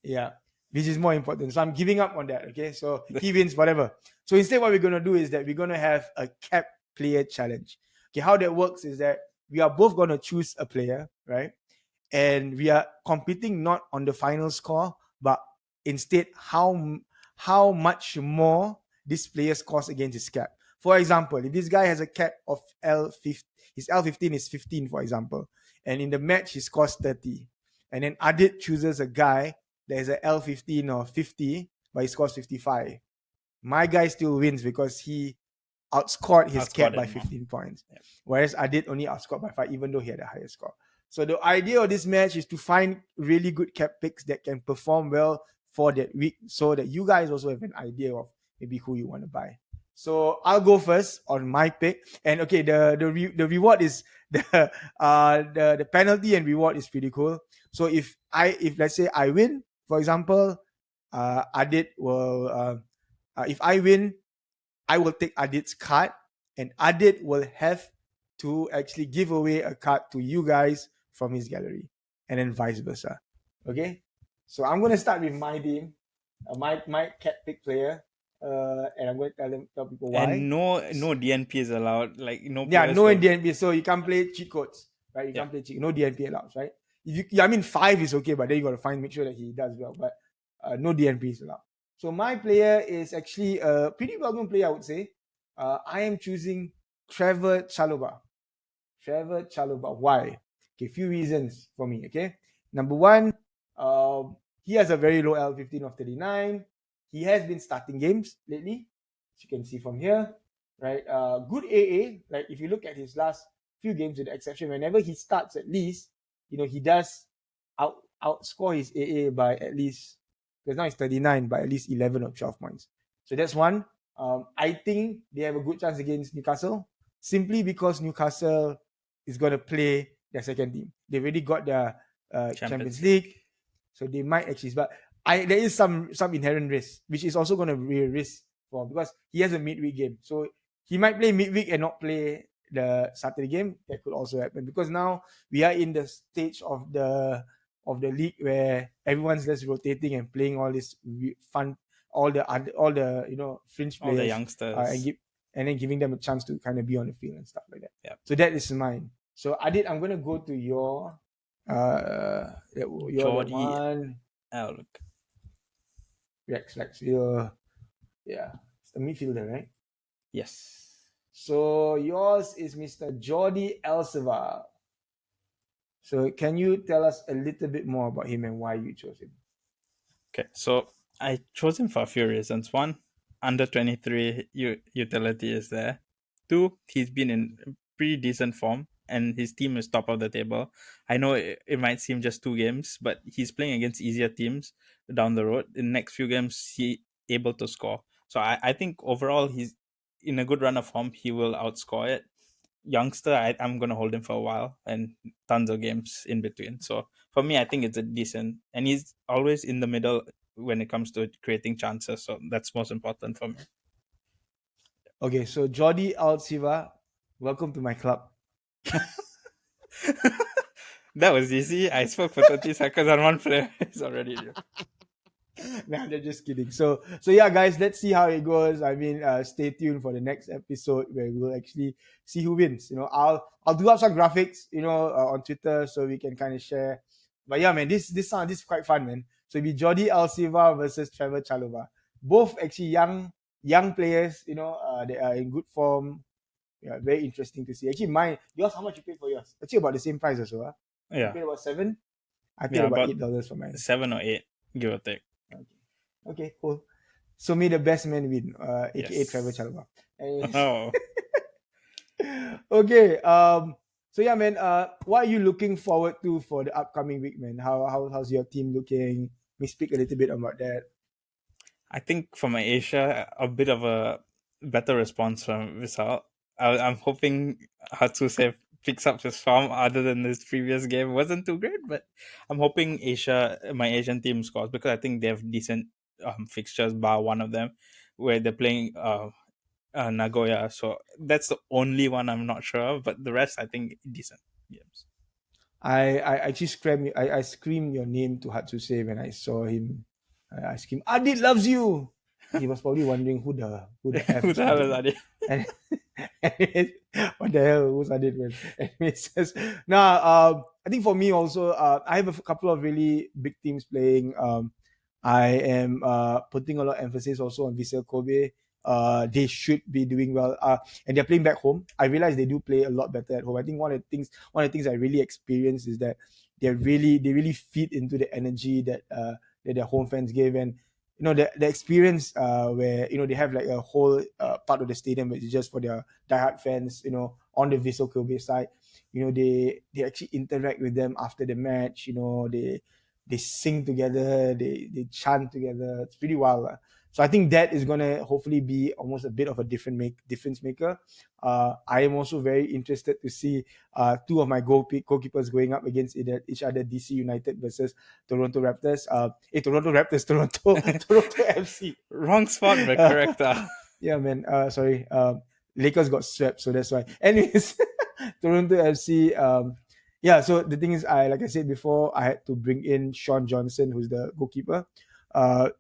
Yeah, which is more important. So I'm giving up on that. Okay, so he wins whatever. So instead, what we're gonna do is that we're gonna have a cap player challenge. Okay, how that works is that we are both gonna choose a player, right? And we are competing not on the final score, but instead how much more this player scores against his cap. For example, if this guy has a cap of L15, his L15 is 15, for example, and in the match he scores 30, and then Adit chooses a guy that has a L15 or 50, but he scores 55. My guy still wins because he outscored his cap by 15 points, whereas Adit only outscored by 5, even though he had a higher score. So the idea of this match is to find really good cap picks that can perform well for that week, so that you guys also have an idea of maybe who you want to buy. So I'll go first on my pick, and okay, the reward is the penalty and reward is pretty cool. So if let's say I win, for example, Adit will if I win, I will take Adit's card, and Adit will have to actually give away a card to you guys from his gallery, and then vice versa. Okay, so I'm gonna start with my team, my cat pick player, and I'm going to tell people why. And no DNP is allowed. Like no. Yeah, no DNP, so you can't play cheat codes, right? You can't play cheat. No DNP allowed, right? If you, I mean, 5 is okay, but then you got to make sure that he does well. But no DNP is allowed. So my player is actually a pretty well-known player, I would say. I am choosing Trevor Chalobah. Trevor Chalobah. Why? Okay, few reasons for me. Okay, number one, he has a very low L15 of 39. He has been starting games lately, as you can see from here, right? Good AA. Like if you look at his last few games, with the exception, whenever he starts, at least he does outscore his AA by at least, because now he's 39, by at least 11 or 12 points. So that's one. I think they have a good chance against Newcastle, simply because Newcastle is going to play their second team. They already got their Champions League, so they might actually. But there is some inherent risk, which is also going to be a risk for, because he has a midweek game, so he might play midweek and not play the Saturday game. That could also happen, because now we are in the stage of the league where everyone's just rotating and playing all this fun, all the fringe players, all the youngsters, and then giving them a chance to kind of be on the field and stuff like that. So that is mine. So Adit, I'm gonna go to your You're the Jordi one. Alc. Rex. Yeah, it's the midfielder, right? Yes. So yours is Mr. Jordi Elsevier. So can you tell us a little bit more about him and why you chose him? Okay, so I chose him for a few reasons. One, under 23 utility is there. Two, he's been in pretty decent form and his team is top of the table. I know it might seem just two games, but he's playing against easier teams down the road. In the next few games, he able to score. So I think overall he's in a good run of form. He will outscore it. Youngster, I'm going to hold him for a while and tons of games in between. So for me, I think it's a decent, and he's always in the middle when it comes to creating chances. So that's most important for me. Okay, so Jordi Elsevier, welcome to my club. That was easy. I spoke for 30 seconds on one player. It's already new. Nah, they're just kidding. So yeah, guys, let's see how it goes. I mean, stay tuned for the next episode where we will actually see who wins. I'll do up some graphics, on Twitter so we can kind of share. But yeah, man, this is quite fun, man. So it'll be Jordi Alciva versus Trevor Chalova. Both actually young players. They are in good form. Yeah, very interesting to see. Actually, yours, how much you paid for yours? Actually, about the same price as well. Huh? You Yeah. paid about 7. I paid Yeah, about about $8 for mine. 7 or 8, give or take. Okay. Okay, cool. So may the best man win, aka Trevor Yes. Chalva. Anyways, Oh, okay. So yeah, man. What are you looking forward to for the upcoming week, man? How's your team looking? We speak a little bit about that. I think for my Asia, a bit of a better response from Vissel. I'm hoping Hatsuse picks up his form other than this previous game. Wasn't too great, but I'm hoping my Asian team scores because I think they have decent fixtures, bar one of them, where they're playing Nagoya. So that's the only one I'm not sure of, but the rest I think decent games. I actually I screamed your name to Hatsuse when I saw him. I screamed, Adit loves you. He was probably wondering who the F Who is the hell Adit, is man. Adi? And what the hell? Who's Adit, man? Anyways, now, I think for me also, I have a couple of really big teams playing. I am putting a lot of emphasis also on Vissel Kobe. They should be doing well. And they're playing back home. I realize they do play a lot better at home. I think one of the things I really experience is that they really feed into the energy that their home fans give. And the experience where they have like a whole part of the stadium which is just for their diehard fans, on the Vissel Kobe side. They actually interact with them after the match. They sing together, they chant together. It's pretty wild. So I think that is gonna hopefully be almost a bit of a difference maker. I am also very interested to see two of my goalkeepers going up against each other, DC United versus Toronto Raptors. Toronto Raptors, Toronto FC. Wrong spot, but Uh, correct. yeah, man. Sorry. Lakers got swept, so that's why. Anyways, Toronto FC. Yeah. So the thing is, like I said before, I had to bring in Sean Johnson, who's the goalkeeper.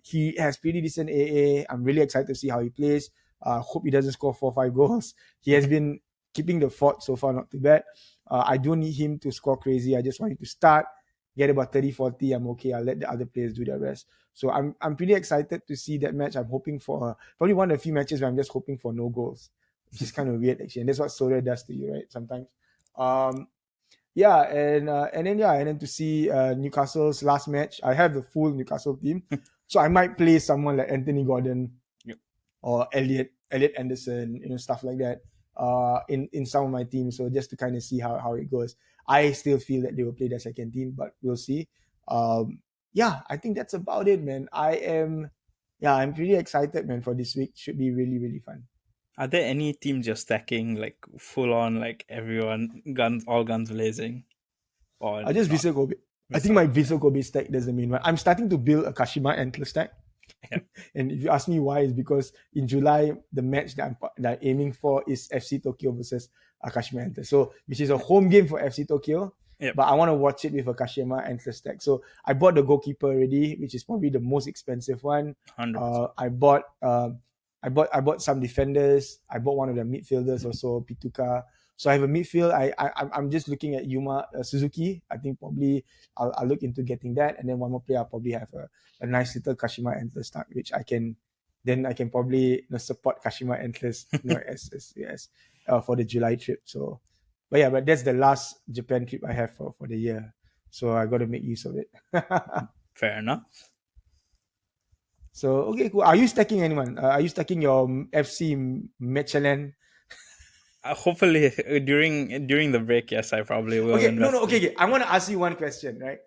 He has pretty decent AA. I'm really excited to see how he plays. Hope he doesn't score 4 or 5 goals. He has been keeping the fort so far, not too bad. I don't need him to score crazy. I just want him to start, get about 30, 40. I'm okay. I'll let the other players do the rest. So I'm pretty excited to see that match. I'm hoping for probably one of the few matches where I'm just hoping for no goals, which is kind of weird actually. And that's what Sorare does to you, right? Sometimes. Um, yeah, and then to see Newcastle's last match, I have the full Newcastle team, so I might play someone like Anthony Gordon Yep. or Elliot Anderson, stuff like that, in some of my teams. So just to kind of see how it goes. I still feel that they will play their second team, but we'll see. Yeah, I think that's about it, man. I'm pretty excited, man, for this week. Should be really, really fun. Are there any teams you're stacking like full on, like everyone guns, all guns blazing, or I just not? Vissel Kobe. I think Vissel my Kobe. Vissel Kobe stack doesn't mean one. I'm starting to build a Kashima Antler stack. Yep. And if you ask me why, it's because in July, the match that I'm aiming for is FC Tokyo versus Kashima Antler. So, which is a home game for FC Tokyo. Yep. But I want to watch it with a Kashima Antler stack. So I bought the goalkeeper already, which is probably the most expensive one. 100%. I bought some defenders. I bought one of the midfielders also, Pituka. So I have a midfield. I'm just looking at Yuma Suzuki. I think probably I'll look into getting that, and then one more player. I'll probably have a nice little Kashima Antlers start, which I can probably support Kashima Antlers as for the July trip. So, but that's the last Japan trip I have for the year. So I got to make use of it. Fair enough. So okay, cool. Are you stacking anyone? Are you stacking your FC Michelin? Hopefully, during the break, yes, I probably will Okay, no, invest okay, in. okay. I want to ask you one question, right?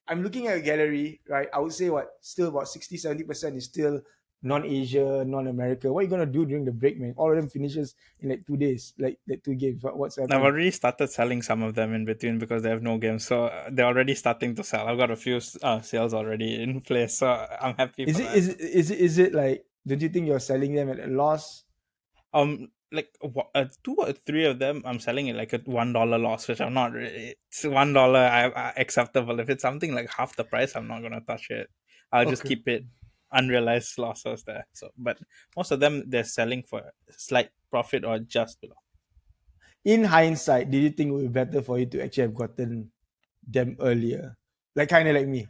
I'm looking at a gallery, right? I would say still about 60-70% is still non-Asia, non-America. What are you gonna do during the break, man? All of them finishes in like 2 days, like 2 games. What's I've happening? already started selling some of them in between because they have no games, so they're already starting to sell. I've got a few sales already in place, so I'm happy Is for it that. is it like? Don't you think you're selling them at a loss? Like two or three of them, I'm selling it like a $1 loss, which I'm not. It's $1 acceptable. If it's something like half the price, I'm not gonna touch it. I'll just Okay. keep it unrealized losses there. So, but most of them they're selling for slight profit or just below. In hindsight, did you think it would be better for you to actually have gotten them earlier? Like kind of like me.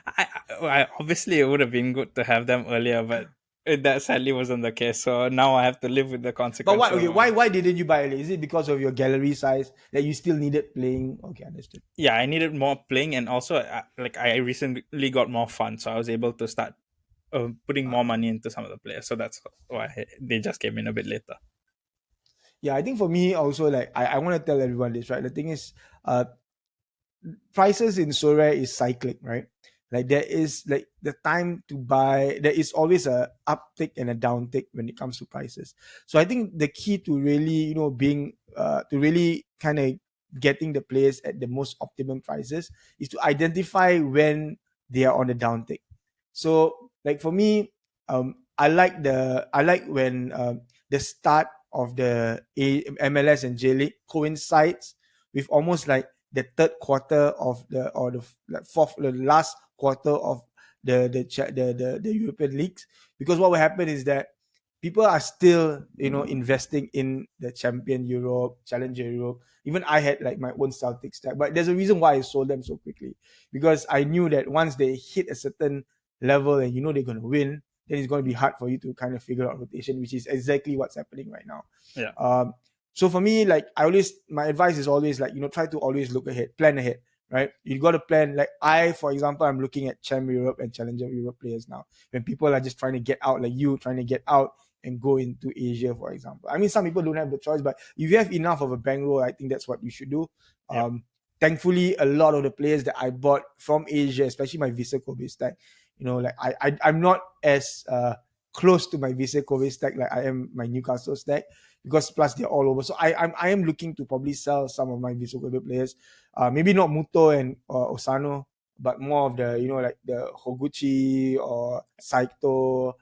I obviously it would have been good to have them earlier, but that sadly wasn't the case. So now I have to live with the But consequences why? of Okay, my. why didn't you buy early? Is it because of your gallery size that you still needed playing? Okay, understood. Yeah, I needed more playing, and also like I recently got more funds, so I was able to start putting more money into some of the players. So that's why they just came in a bit later. Yeah, I think for me also, like I want to tell everyone this, right? The thing is, uh prices in Sorare is cyclic, right? Like there is like the time to buy, there is always a uptick and a downtick when it comes to prices. So I think the key to really, being to really kind of getting the players at the most optimum prices is to identify when they are on the downtick. So like for me, I like when the start of the MLS and J League coincides with almost like the third quarter of the or the like fourth the last quarter of the European leagues, because what will happen is that people are still investing in the Champion Europe, Challenger Europe. Even I had like my own Celtic stack, but there's a reason why I sold them so quickly, because I knew that once they hit a certain level and they're going to win, then it's going to be hard for you to kind of figure out rotation, which is exactly what's happening right now. Yeah, Um, so for me, like my advice is always like, try to always look ahead, plan ahead, right? You got to plan. Like for example, I'm looking at Champ Europe and Challenger Europe players now. When people are just trying to get out, like you trying to get out and go into Asia, for example. I mean, some people don't have the choice, but if you have enough of a bankroll, I think that's what you should do. yep, Thankfully, a lot of the players that I bought from Asia, especially my Vissel Kobe stack, like I'm not as close to my Vissel Kobe stack like I am my Newcastle stack, because plus they're all over. So I am looking to probably sell some of my Vissel Kobe players. Maybe not Muto and Osano, but more of the like the Hoguchi or Saito,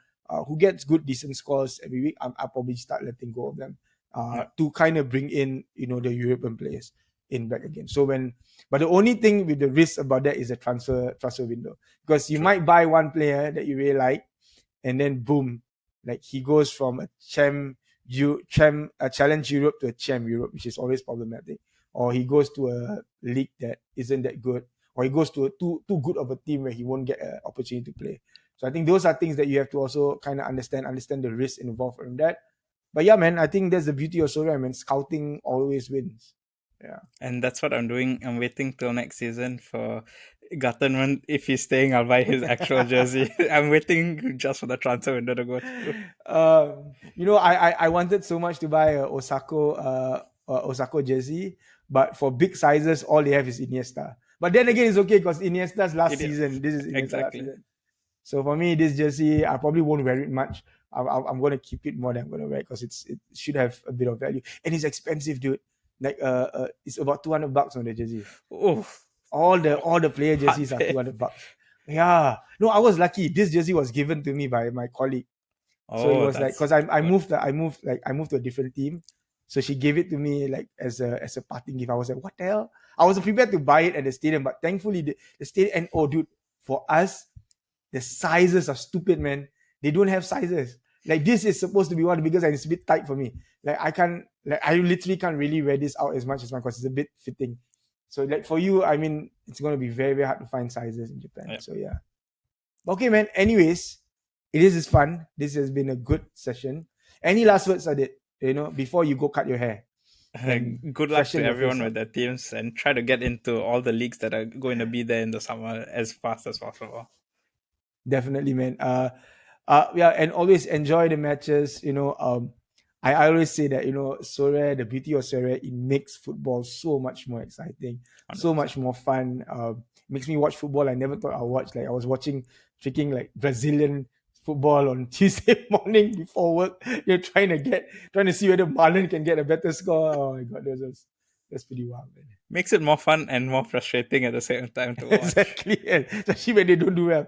who gets good decent scores every week. I'll probably start letting go of them yep, to kind of bring in the European players in back again. But the only thing with the risk about that is the transfer window, because you true. might buy one player that you really like, and then boom, like he goes from a challenge Europe to a champ Europe, which is always problematic, or he goes to a league that isn't that good, or he goes to a too good of a team where he won't get an opportunity to play. So I think those are things that you have to also kind of understand the risk involved in that. But yeah, man, I think that's the beauty of Sorare, man. Scouting always wins. Yeah. And that's what I'm doing. I'm waiting till next season for Guttenman. If he's staying, I'll buy his actual jersey. I'm waiting just for the transfer window to go through. I wanted so much to buy a Osako jersey, but for big sizes, all they have is Iniesta. But then again, it's okay because Iniesta's last It is season. This is Iniesta last exactly. season. So for me, this jersey, I probably won't wear it much. I'm going to keep it more than I'm going to wear it, because it should have a bit of value, and it's expensive, dude. Like it's about $200 on the jersey. Oh, All the player hard jerseys are pay. $200. Yeah, no, I was lucky. This jersey was given to me by my colleague. So it Oh, was like, that's because I good. moved I moved to a different team, so she gave it to me like as a parting gift. I was like, what the hell? I was prepared to buy it at the stadium, but thankfully the stadium, and oh dude, for us the sizes are stupid, man. They don't have sizes. Like this is supposed to be one because it's a bit tight for me. like I can't, like I literally can't really wear this out as much as mine because it's a bit fitting. So like for you, I mean, it's gonna be very, very hard to find sizes in Japan. Yeah. So yeah. Okay, man. Anyways, is fun. This has been a good session. Any last Yes. words, Adit? Before you go cut your hair and Good luck to freshen your face everyone up. with their teams and try to get into all the leagues that are going to be there in the summer as fast as possible. Definitely, man. Yeah, and always enjoy the matches. I always say that Sorare, the beauty of Sorare, it makes football so much more exciting, so 100%. much more fun. Makes me watch football I never thought I'd watch. Like I was watching freaking like Brazilian football on Tuesday morning before work. You're trying to see whether Marlon can get a better score. Oh my god, that's pretty wild, man. Makes it more fun and more frustrating at the same time to watch. Exactly, and especially when they don't do well.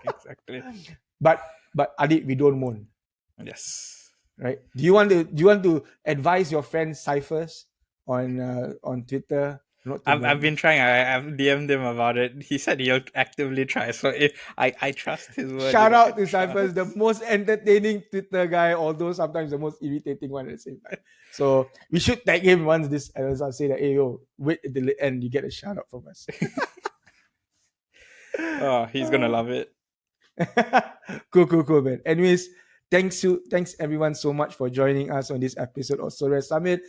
Exactly. But Adit, we don't moan, Yes. right? Do you want to advise your friend Cyphers on Twitter not to I've moan? been trying. I've DM'd him about it. He said he'll actively try. So if I trust his word, Shout I out to Cyphers, the trust. most entertaining Twitter guy, although sometimes the most irritating one at the same time. So we should tag him once this ends. I'll say that, hey yo, wait until the end, you get a shout out from us. Oh, he's gonna love it. Cool, man. Anyways, thanks everyone so much for joining us on this episode of Sorare Summit.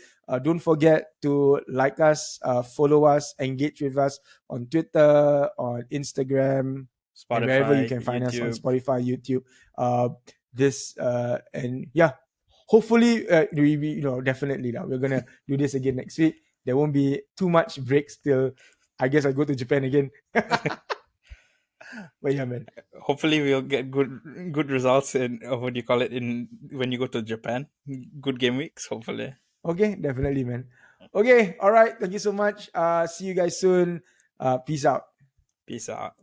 Don't forget to like us, follow us, engage with us on Twitter, on Instagram, and wherever you Spotify, can find us on YouTube. Spotify, YouTube. This and yeah, hopefully we definitely now we're gonna do this again next week. There won't be too much breaks till I guess I go to Japan again. But yeah, man. Hopefully, we'll get good results in what do you call it in when you go to Japan. Good game weeks, hopefully. Okay, definitely, man. Okay, all right. Thank you so much. See you guys soon. Peace out. Peace out.